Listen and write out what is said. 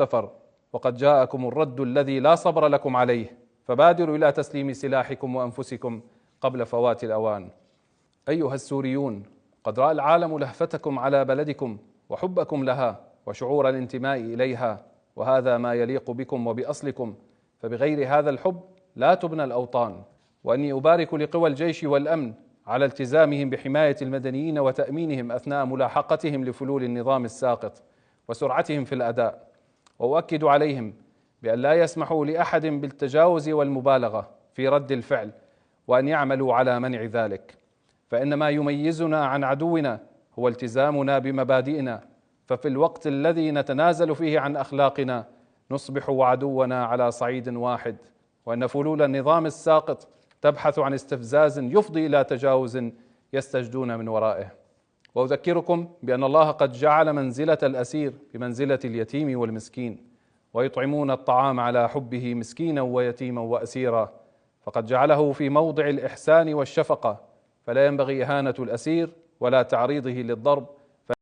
سفر، وقد جاءكم الرد الذي لا صبر لكم عليه، فبادروا إلى تسليم سلاحكم وأنفسكم قبل فوات الأوان. أيها السوريون، قد رأى العالم لهفتكم على بلدكم وحبكم لها وشعور الانتماء إليها، وهذا ما يليق بكم وبأصلكم، فبغير هذا الحب لا تبنى الأوطان. وأني أبارك لقوى الجيش والأمن على التزامهم بحماية المدنيين وتأمينهم أثناء ملاحقتهم لفلول النظام الساقط وسرعتهم في الأداء، وأؤكد عليهم بأن لا يسمحوا لأحد بالتجاوز والمبالغة في رد الفعل، وأن يعملوا على منع ذلك، فإن ما يميزنا عن عدونا هو التزامنا بمبادئنا، ففي الوقت الذي نتنازل فيه عن أخلاقنا نصبح عدونا على صعيد واحد، وأن فلول النظام الساقط تبحث عن استفزاز يفضي إلى تجاوز يستجدون من ورائه. وأذكركم بأن الله قد جعل منزلة الأسير بمنزلة اليتيم والمسكين، ويطعمون الطعام على حبه مسكينا ويتيما وأسيرا، فقد جعله في موضع الإحسان والشفقة، فلا ينبغي إهانة الأسير ولا تعريضه للضرب